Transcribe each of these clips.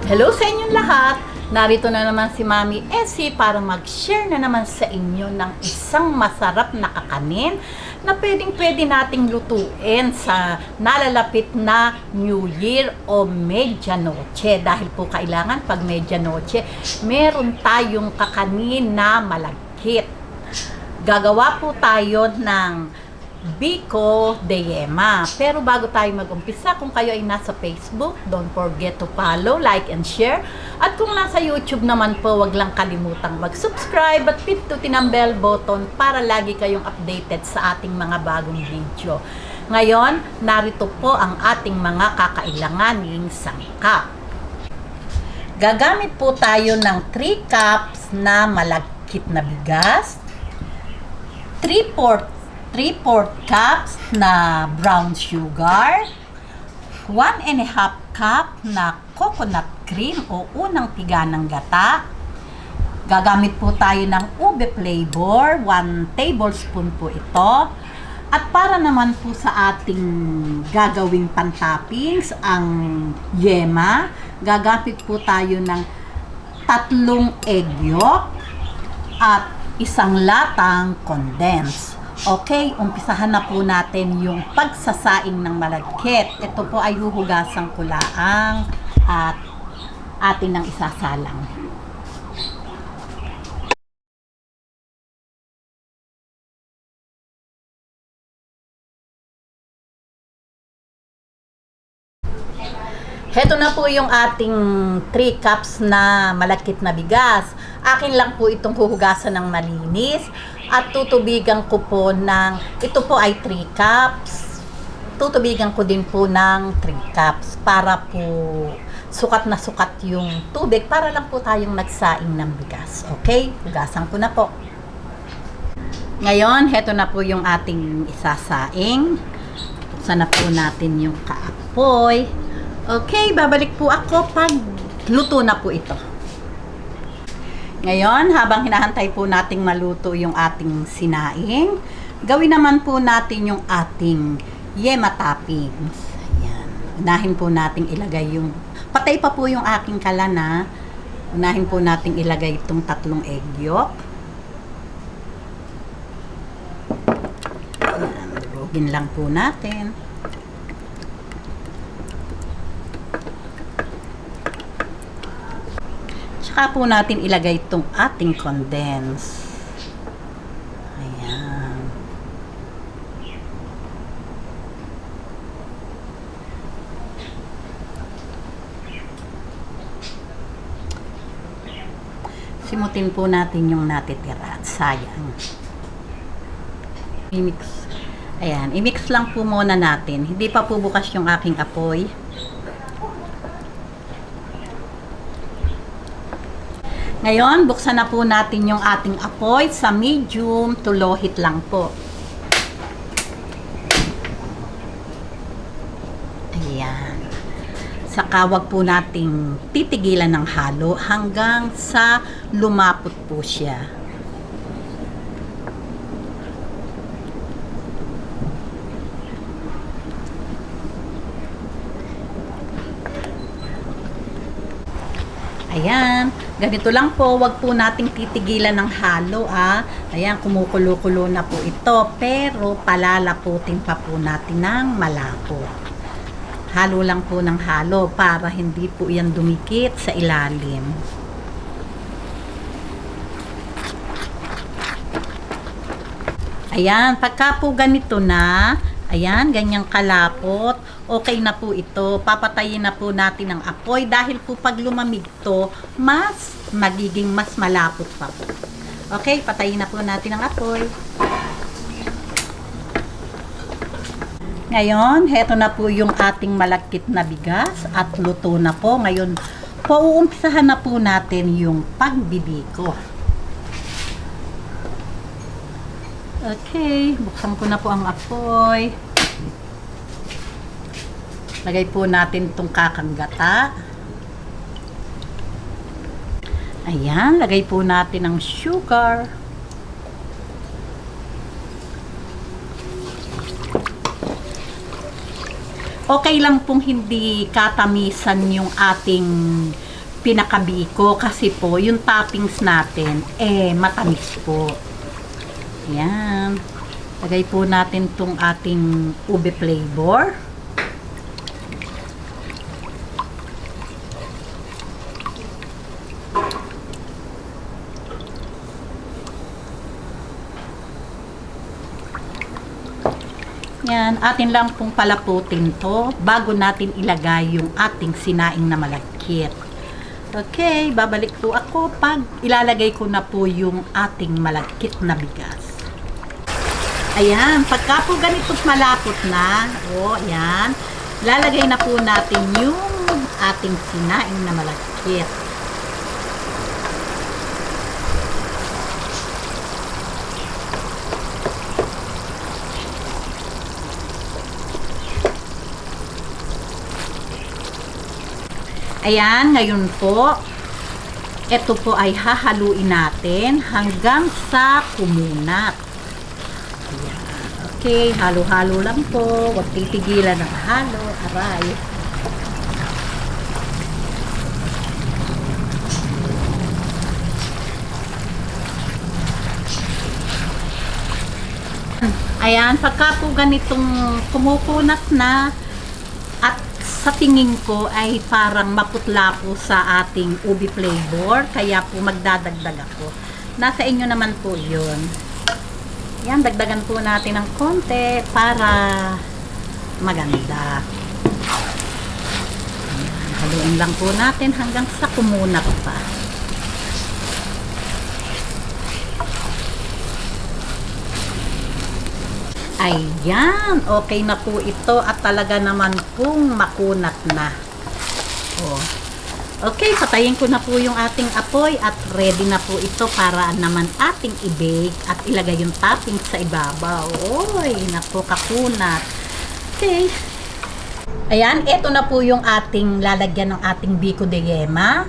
Hello sa inyong lahat! Narito na naman si Mami Essie para mag-share na naman sa inyo ng isang masarap na kakanin na pwedeng-pwede nating lutuin sa nalalapit na New Year o Medianoche. Dahil po kailangan pag Medianoche, meron tayong kakanin na malagkit. Gagawa po tayo ng Biko de Yema. Pero bago tayo mag-umpisa, kung kayo ay nasa Facebook, don't forget to follow, like, and share. At kung nasa YouTube naman po, wag lang kalimutang mag-subscribe at pindutin ang bell button para lagi kayong updated sa ating mga bagong video. Ngayon, narito po ang ating mga kakailanganing sangkap. Gagamit po tayo ng 3 cups na malagkit na bigas, 3/4 cups na brown sugar, 1.5 cup na coconut cream o unang tiga ng gata. Gagamit po tayo ng ube flavor, 1 tablespoon po ito. At para naman po sa ating gagawing pan-toppings, ang yema, gagamit po tayo ng 3 egg yolk at 1 latang condensed. Okay, umpisahan na po natin yung pagsasaing ng malagkit. Ito po ay huhugasan ko laang at atin ng isasalang. Heto na po yung ating 3 cups na malagkit na bigas. Akin lang po itong huhugasan ng malinis at tutubigan ko po ng, ito po ay 3 cups. Tutubigan ko din po ng 3 cups para po sukat na sukat yung tubig para lang po tayong nagsaing ng bigas. Okay? Hugasan ko na po. Ngayon, heto na po yung ating isasaing. Buksan na po natin yung kaapoy. Okay, babalik po ako pag luto na po ito. Ngayon, habang hinahantay po nating maluto yung ating sinaing, gawin naman po natin yung ating yema toppings. Ayan. Unahin po nating ilagay yung, patay pa po yung aking kalana. Unahin po nating ilagay itong 3 egg yolk. Ayan, durugin lang po natin. Saka po natin ilagay itong ating condense. Ayan. Simutin po natin yung natitira. Sayang. I-mix. Ayan. I-mix lang po muna natin. Hindi pa po bukas yung aking apoy. Ngayon, buksan na po natin yung ating apoy sa medium to low heat lang po. Ayan. Saka wag po nating titigilan ng halo hanggang sa lumapot po siya. Ayan, ganito lang po, wag po nating titigilan ng halo Ayan, kumukulo-kulo na po ito, pero palalaputin pa po natin ng malapot. Halo lang po ng halo para hindi po yan dumikit sa ilalim. Ayan, pagka po ganito na, ayan, ganyang kalapot, okay na po ito. Papatayin na po natin ang apoy dahil po pag lumamig to, magiging mas malapot pa po. Okay, patayin na po natin ang apoy. Ngayon, heto na po yung ating malagkit na bigas at luto na po. Ngayon, pauumpisahan na po natin yung pagbibiko. Okay, buksan ko na po ang apoy. Lagay po natin itong kakang gata. Ayan, lagay po natin ang sugar. Okay lang pong hindi katamisan yung ating pinakabiko kasi po yung toppings natin matamis po. Yan. Lagay po natin tong ating ube flavor. Yan, atin lang pong palaputin to bago natin ilagay yung ating sinaing na malagkit. Okay, babalik po ako pag ilalagay ko na po yung ating malagkit na bigas. Ayan, pagka po ganito malapot na, ayan, lalagay na po natin yung ating sinaing na malagkit. Ayan, ngayon po, ito po ay hahaluin natin hanggang sa kumunat. Ayan. Okay, halo-halo lang po. Huwag titigilan ng halo. Aray. Ayan, pagka po ganitong kumukunat na at sa tingin ko ay parang maputla po sa ating ube flavor, kaya po magdadagdag ako. Nasa inyo naman po yun. Yan, dagdagan po natin ng konti para maganda. Haluin lang po natin hanggang sa kumunat pa. Ayan, okay na po ito at talaga naman pong makunat na. Okay, patayin ko na po yung ating apoy at ready na po ito para naman ating i-bake at ilagay yung topping sa ibabaw. Oy, naku, kakunat. Okay. Ayan, ito na po yung ating lalagyan ng ating biko de yema.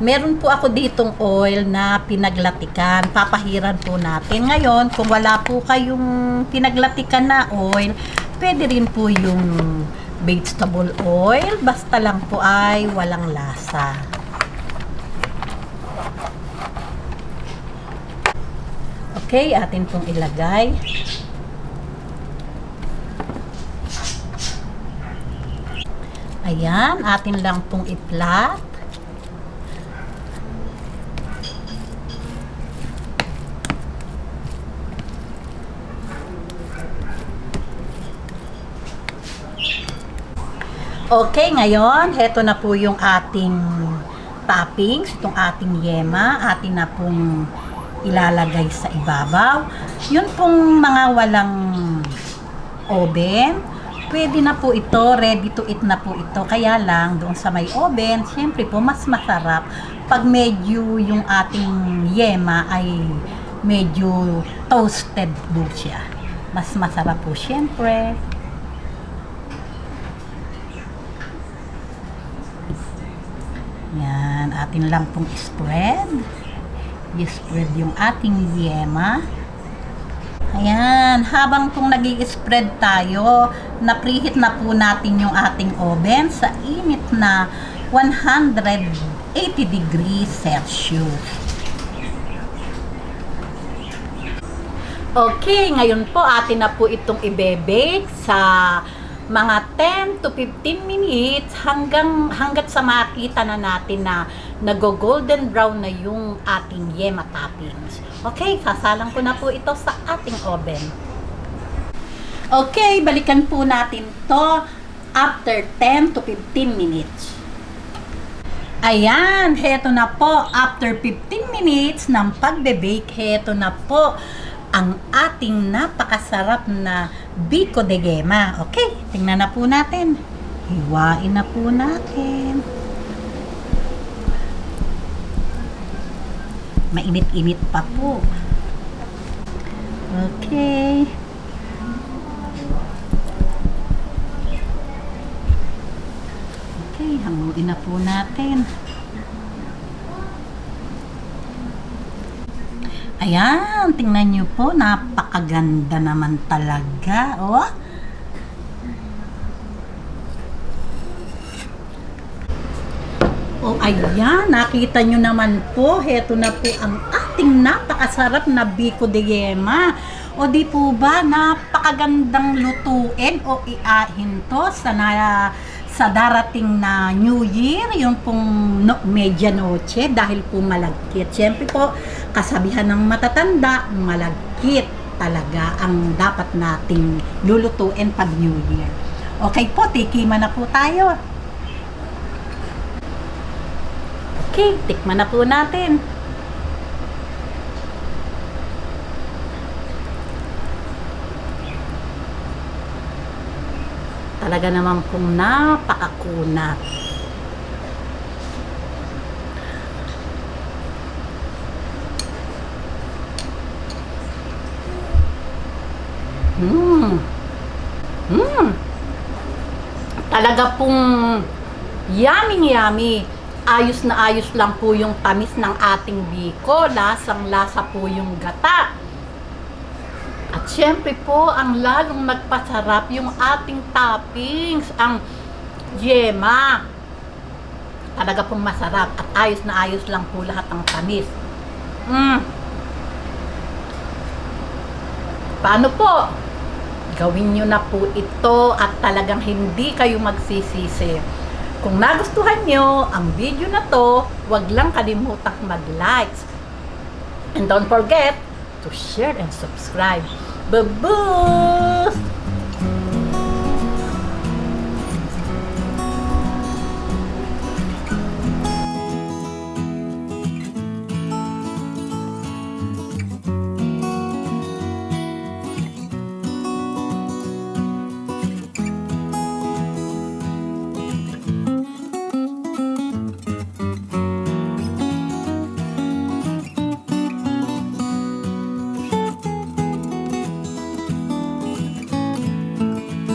Meron po ako ditong oil na pinaglatikan. Papahiran po natin. Ngayon, kung wala po kayong pinaglatikan na oil, pwede rin po yung vegetable oil. Basta lang po ay walang lasa. Okay, atin pong ilagay. Ayan, atin lang pong i-flat. Okay, ngayon, heto na po yung ating toppings, itong ating yema, atin na pong ilalagay sa ibabaw. Yun pong mga walang oven, pwede na po ito, ready to eat na po ito. Kaya lang, doon sa may oven, syempre po, mas masarap pag medyo yung ating yema ay medyo toasted po siya. Mas masarap po, syempre. Yan, atin lang pong spread. I-spread yung ating yema. Ayan, habang pong nag-i-spread tayo, na-preheat na po natin yung ating oven sa init na 180 degrees Celsius. Okay, ngayon po atin na po itong i-bake sa mga 10 to 15 minutes hanggat sa makita na natin na nag-golden brown na yung ating yema toppings. Okay, sasalang ko na po ito sa ating oven. Okay, balikan po natin to after 10 to 15 minutes. Ayan, heto na po. After 15 minutes ng pagbe-bake, heto na po ang ating napakasarap na biko de yema. Okay, tingnan na po natin. Hiwain na po natin. Mainit-init pa po. Okay. Okay, hanguin na po natin. Ayan, tingnan nyo po, napakaganda naman talaga, oh. O ayan, nakita nyo naman po, heto na po ang ating napakasarap na biko de yema. O di po ba, napakagandang lutuin o iahin to sa darating na New Year, yung pong medianoche, dahil po malagkit. Siyempre po, kasabihan ng matatanda, malagkit talaga ang dapat nating lulutuin pag New Year. Okay po, tikiman na po tayo. Okay, tikman na po natin. Talaga naman pong napakakunat. Talaga pong yummy. Ayos na ayos lang po yung tamis ng ating biko. Lasang-lasa po yung gata. At syempre po, ang lalong nagpasarap yung ating toppings, ang yema. Talaga pong masarap at ayos na ayos lang po lahat ng tamis. Paano po? Gawin nyo na po ito at talagang hindi kayo magsisisi. Kung nagustuhan nyo ang video na to, huwag lang kalimutang mag-likes. And don't forget to share and subscribe. Babuus!